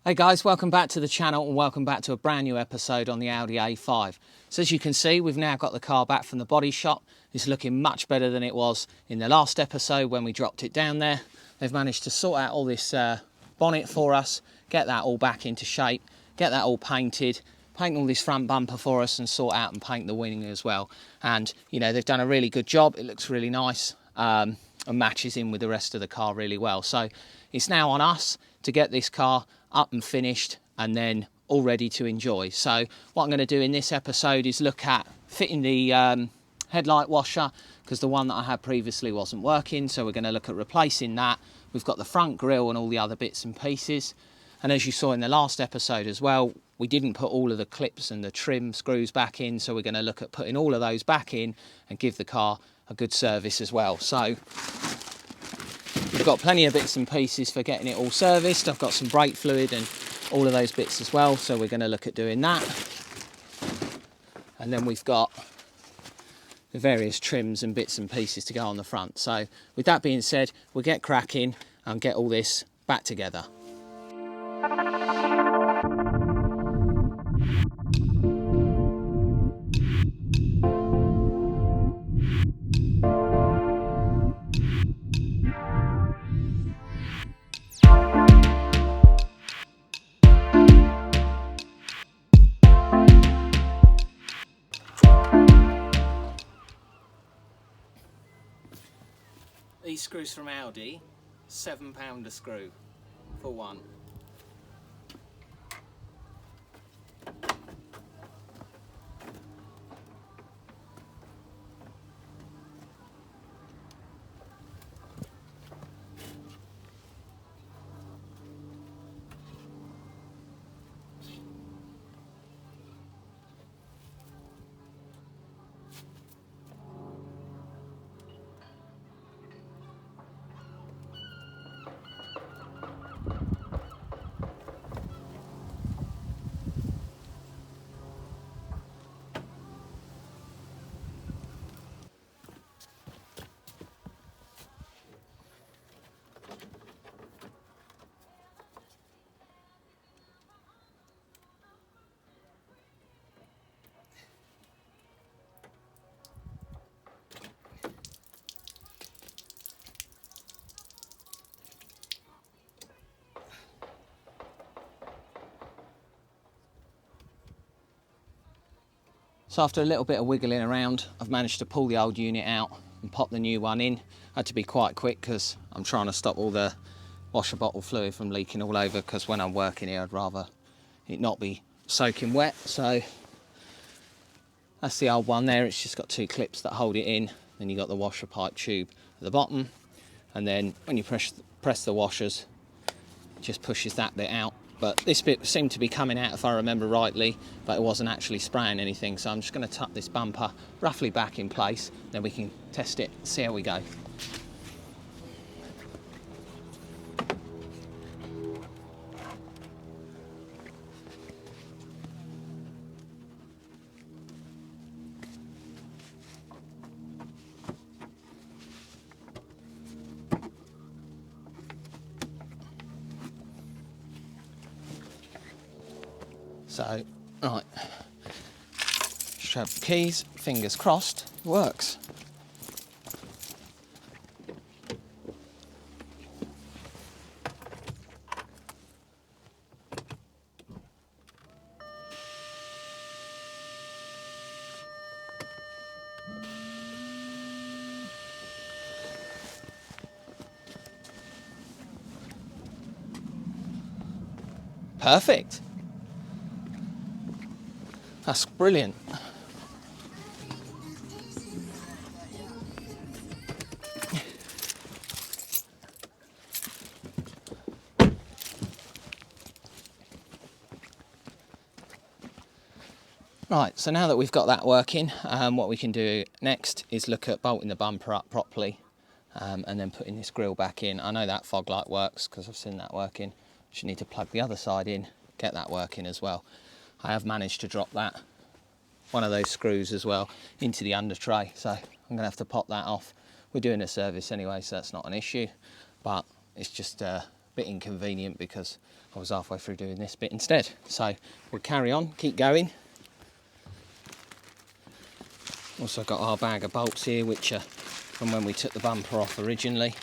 Hey guys, welcome back to the channel and welcome back to a brand new episode on the Audi A5. So as you can see, we've now got the car back from the body shop. It's looking much better than it was in the last episode when we dropped it down there. They've managed to sort out all this bonnet for us, get that all back into shape, get that all painted, paint all this front bumper for us and sort out and paint the wing as well. And you know, they've done a really good job. It looks really nice and matches in with the rest of the car really well. So it's now on us to get this car up and finished and then all ready to enjoy. So what I'm going to do in this episode is look at fitting the headlight washer, because the one that I had previously wasn't working, so we're going to look at replacing that. We've got the front grille and all the other bits and pieces, and as you saw in the last episode as well, we didn't put all of the clips and the trim screws back in, so we're going to look at putting all of those back in and give the car a good service as well. So we've got plenty of bits and pieces for getting it all serviced. I've got some brake fluid and all of those bits as well, so we're going to look at doing that. And then we've got the various trims and bits and pieces to go on the front. So with that being said, we'll get cracking and get all this back together. These screws from Audi, £7 a screw for one. So after a little bit of wiggling around, I've managed to pull the old unit out and pop the new one in. I had to be quite quick because I'm trying to stop all the washer bottle fluid from leaking all over, because when I'm working here I'd rather it not be soaking wet. So that's the old one there. It's just got two clips that hold it in. Then you've got the washer pipe tube at the bottom, and then when you press the washers, it just pushes that bit out. But this bit seemed to be coming out, if I remember rightly, but it wasn't actually spraying anything. So I'm just going to tuck this bumper roughly back in place, then we can test it, see how we go. So, right, shove the keys, fingers crossed, it works. Perfect. That's brilliant. Right, so now that we've got that working, what we can do next is look at bolting the bumper up properly and then putting this grille back in. I know that fog light works because I've seen that working. Just need to plug the other side in, get that working as well. I have managed to drop that, one of those screws as well, into the under tray, so I'm going to have to pop that off. We're doing a service anyway, so that's not an issue, but it's just bit inconvenient because I was halfway through doing this bit instead. So we'll carry on, keep going. Also got our bag of bolts here, which are from when we took the bumper off originally.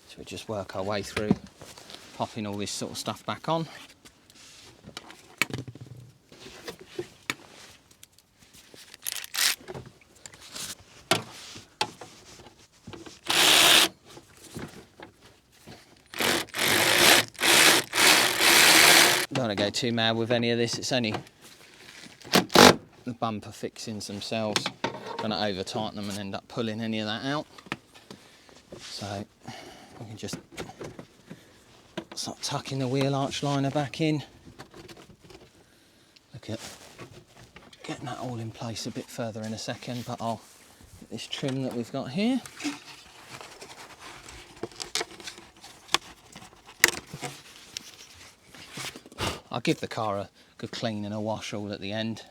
So we just work our way through, popping all this sort of stuff back on. Don't want to go too mad with any of this, it's only the bumper fixings themselves. Don't want to over tighten them and end up pulling any of that out. So we can just start tucking the wheel arch liner back in. Look at getting that all in place a bit further in a second, but I'll get this trim that we've got here. I'll give the car a good clean and a wash all at the end.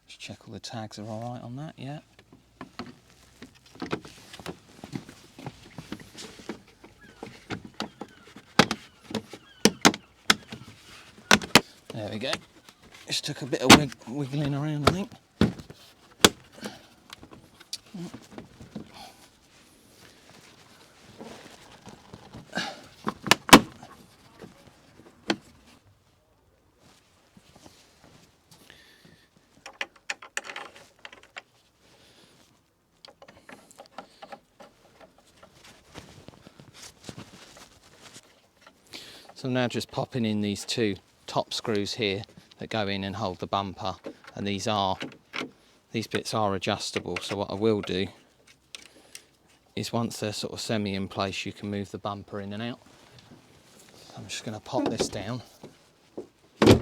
Just check all the tags are all right on that, yeah. There we go. Just took a bit of wiggling around, I think. So I'm now just popping in these two top screws here that go in and hold the bumper, and these bits are adjustable. So what I will do is once they're sort of semi in place, you can move the bumper in and out. So I'm just going to pop this down. As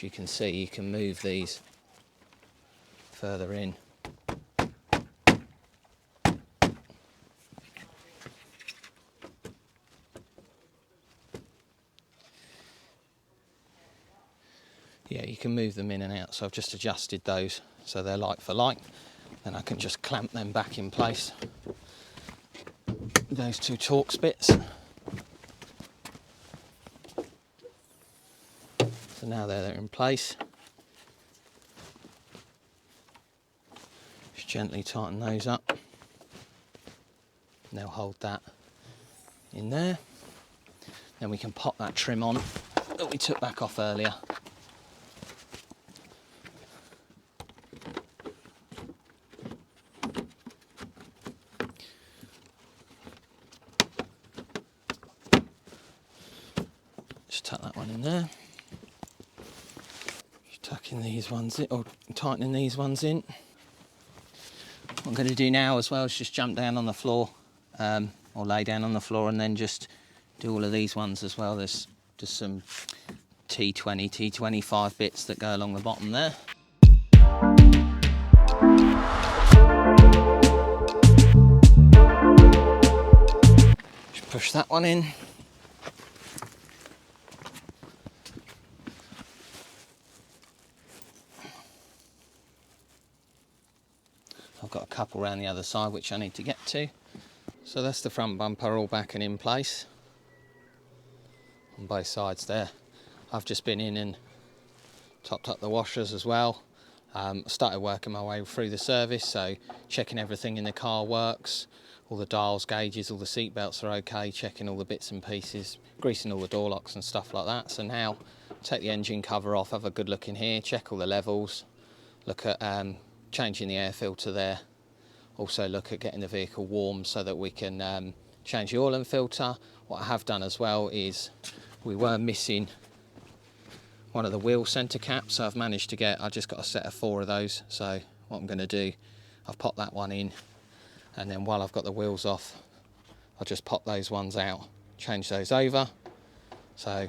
you can see, you can move these further in. Yeah, you can move them in and out, so I've just adjusted those so they're like for like. Then I can just clamp them back in place. Those two Torx bits. So now they're in place. Just gently tighten those up. And they'll hold that in there. Then we can pop that trim on that we took back off earlier. Just tuck that one in there. Just tucking these ones in, or tightening these ones in. What I'm going to do now as well is just jump down on the floor, or lay down on the floor, and then just do all of these ones as well. There's just some T20, T25 bits that go along the bottom there. Just push that one in. I've got a couple around the other side which I need to get to. So that's the front bumper all back and in place on both sides there. I've just been in and topped up the washers as well. Started working my way through the service, so checking everything in the car works, all the dials, gauges, all the seat belts are okay, checking all the bits and pieces, greasing all the door locks and stuff like that. So now take the engine cover off, have a good look in here, check all the levels, look at changing the air filter there. Also look at getting the vehicle warm so that we can change the oil and filter. What I have done as well is we were missing one of the wheel centre caps, so I've managed to get, I just got a set of 4 of those. So what I'm going to do, I've popped that one in, and then while I've got the wheels off, I'll just pop those ones out, change those over. So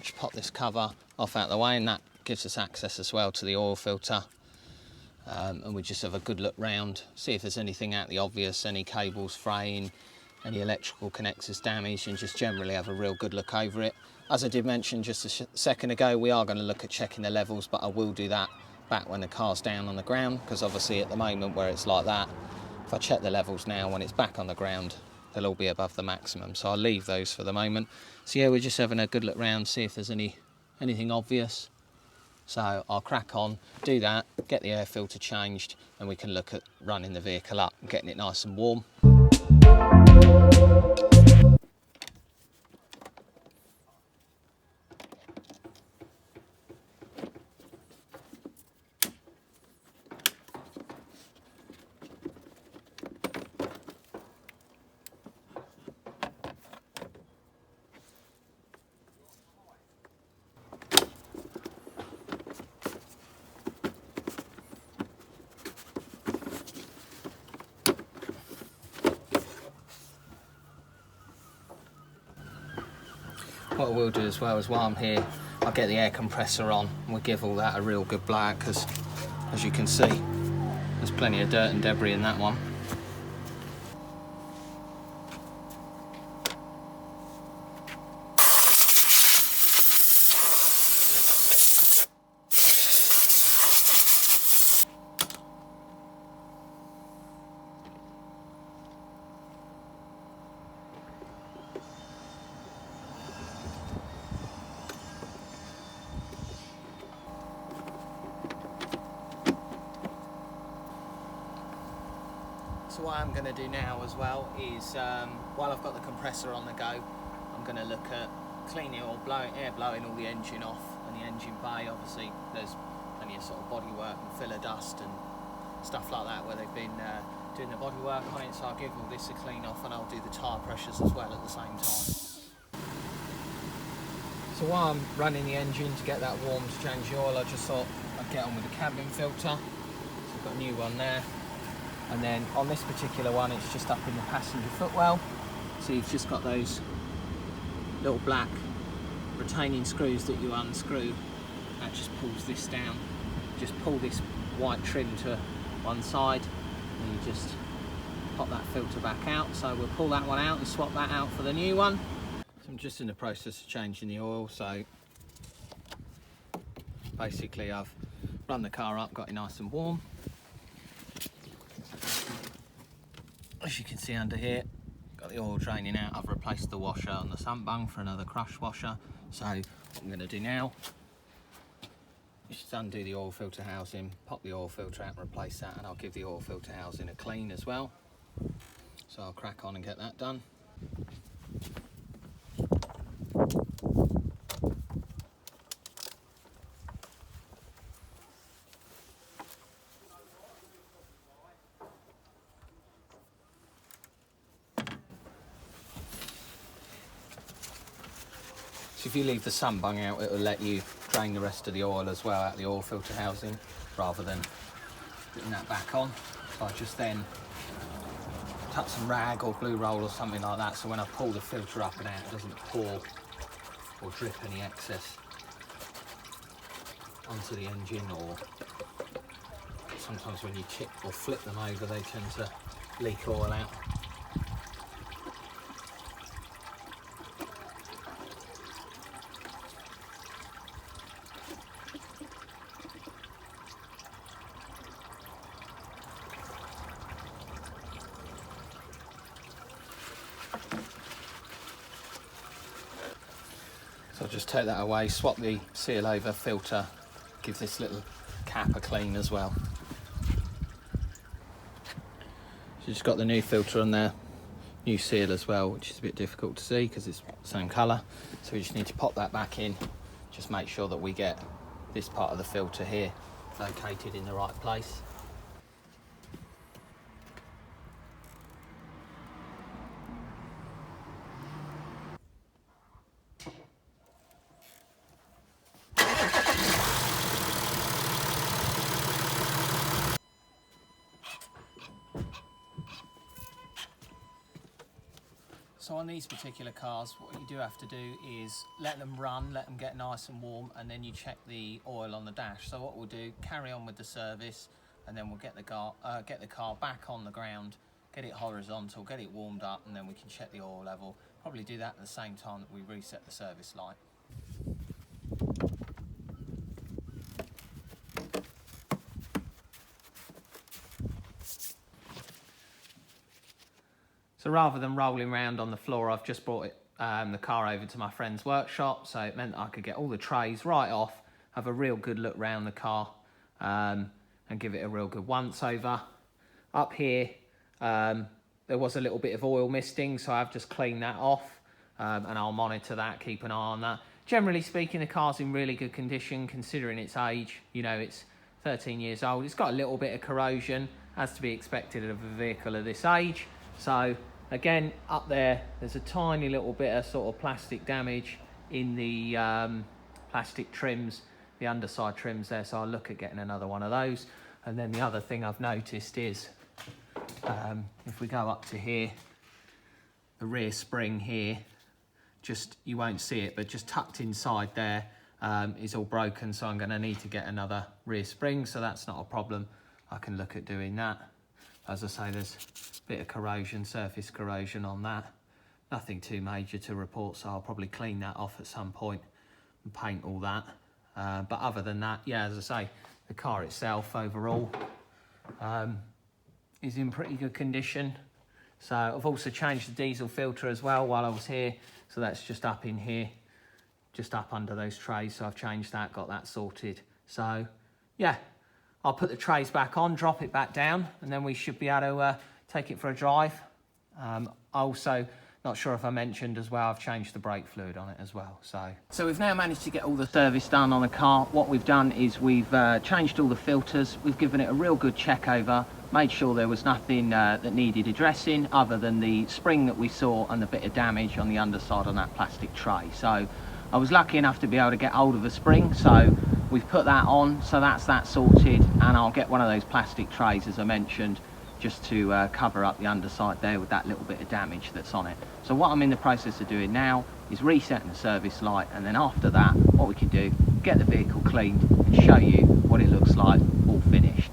just pop this cover off out the way, and that gives us access as well to the oil filter. and we just have a good look round, see if there's anything out the obvious, any cables fraying, any electrical connectors damaged, and just generally have a real good look over it. As I did mention just a second ago, we are going to look at checking the levels, but I will do that back when the car's down on the ground, because obviously at the moment where it's like that, if I check the levels now when it's back on the ground, they'll all be above the maximum, so I'll leave those for the moment. So yeah, we're just having a good look round, see if there's anything obvious. So I'll crack on, do that, get the air filter changed, and we can look at running the vehicle up and getting it nice and warm. What I will do as well is while I'm here, I'll get the air compressor on and we'll give all that a real good blow out, because as you can see, there's plenty of dirt and debris in that one. So what I'm going to do now as well is, while I've got the compressor on the go, I'm going to look at cleaning or air blowing all the engine off and the engine bay. Obviously there's plenty of sort of bodywork and filler dust and stuff like that where they've been doing the bodywork on it, so I'll give all this a clean off and I'll do the tyre pressures as well at the same time. So while I'm running the engine to get that warm to change the oil, I just thought I'd get on with the cabin filter. So I've got a new one there. And then on this particular one, it's just up in the passenger footwell. So you've just got those little black retaining screws that you unscrew. That just pulls this down. Just pull this white trim to one side and you just pop that filter back out. So we'll pull that one out and swap that out for the new one. So I'm just in the process of changing the oil. So basically I've run the car up, got it nice and warm. As you can see under here, got the oil draining out. I've replaced the washer on the sump bung for another crush washer. So what I'm going to do now is just undo the oil filter housing, pop the oil filter out and replace that, and I'll give the oil filter housing a clean as well. So I'll crack on and get that done. So if you leave the sun bung out, it will let you drain the rest of the oil as well out of the oil filter housing, rather than putting that back on. So I just then touch some rag or glue roll or something like that, so when I pull the filter up and out, it doesn't pour or drip any excess onto the engine, or sometimes when you chip or flip them over, they tend to leak oil out. So I'll just take that away, swap the seal over filter, give this little cap a clean as well. So just got the new filter on there, new seal as well, which is a bit difficult to see because it's the same colour. So we just need to pop that back in, just make sure that we get this part of the filter here located in the right place. So on these particular cars, what you do have to do is let them run, let them get nice and warm, and then you check the oil on the dash. So what we'll do, carry on with the service, and then we'll get the car back on the ground, get it horizontal, get it warmed up, and then we can check the oil level. Probably do that at the same time that we reset the service light. So rather than rolling around on the floor, I've just brought the car over to my friend's workshop, so it meant I could get all the trays right off, have a real good look round the car, and give it a real good once over. Up here, there was a little bit of oil misting, so I've just cleaned that off, and I'll monitor that, keep an eye on that. Generally speaking, the car's in really good condition considering its age. You know, it's 13 years old. It's got a little bit of corrosion, as to be expected of a vehicle of this age. So again, up there's a tiny little bit of sort of plastic damage in the plastic trims, the underside trims there, so I'll look at getting another one of those. And then the other thing I've noticed is, if we go up to here, the rear spring here, just, you won't see it, but just tucked inside there is all broken, so I'm going to need to get another rear spring, so that's not a problem. I can look at doing that. As I say, there's a bit of corrosion, surface corrosion on that. Nothing too major to report, so I'll probably clean that off at some point and paint all that. But other than that, yeah, as I say, the car itself overall is in pretty good condition. So I've also changed the diesel filter as well while I was here. So that's just up in here, just up under those trays. So I've changed that, got that sorted. So yeah, I'll put the trays back on, drop it back down, and then we should be able to take it for a drive. Also, not sure if I mentioned as well, I've changed the brake fluid on it as well. So we've now managed to get all the service done on the car. What we've done is we've changed all the filters. We've given it a real good check over, made sure there was nothing that needed addressing other than the spring that we saw and the bit of damage on the underside on that plastic tray. So I was lucky enough to be able to get hold of a spring, so we've put that on, so that's that sorted, and I'll get one of those plastic trays, as I mentioned, just to cover up the underside there with that little bit of damage that's on it. So what I'm in the process of doing now is resetting the service light, and then after that, what we can do, get the vehicle cleaned and show you what it looks like all finished.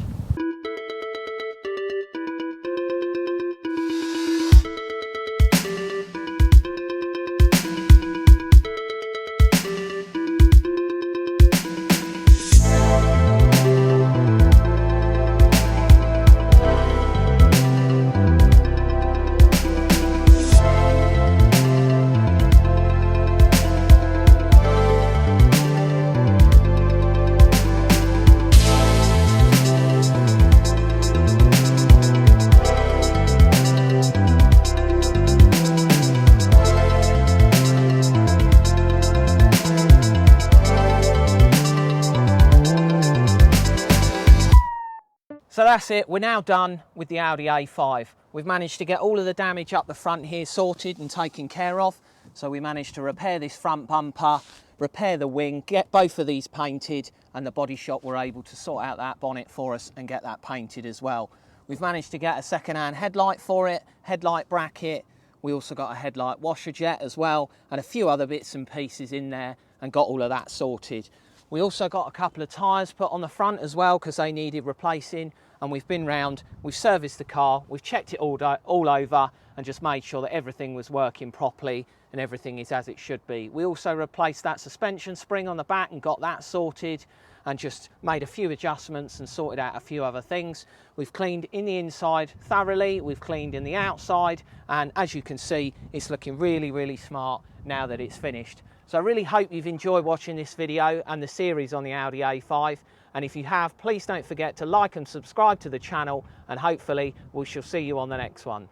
So that's it, we're now done with the Audi A5. We've managed to get all of the damage up the front here sorted and taken care of. So we managed to repair this front bumper, repair the wing, get both of these painted, and the body shop were able to sort out that bonnet for us and get that painted as well. We've managed to get a second-hand headlight for it, headlight bracket. We also got a headlight washer jet as well, and a few other bits and pieces in there, and got all of that sorted. We also got a couple of tyres put on the front as well because they needed replacing, and we've been round, we've serviced the car, we've checked it all over and just made sure that everything was working properly and everything is as it should be. We also replaced that suspension spring on the back and got that sorted, and just made a few adjustments and sorted out a few other things. We've cleaned in the inside thoroughly, we've cleaned in the outside, and as you can see, it's looking really, really smart now that it's finished. So I really hope you've enjoyed watching this video and the series on the Audi A5. And if you have, please don't forget to like and subscribe to the channel, and hopefully we shall see you on the next one.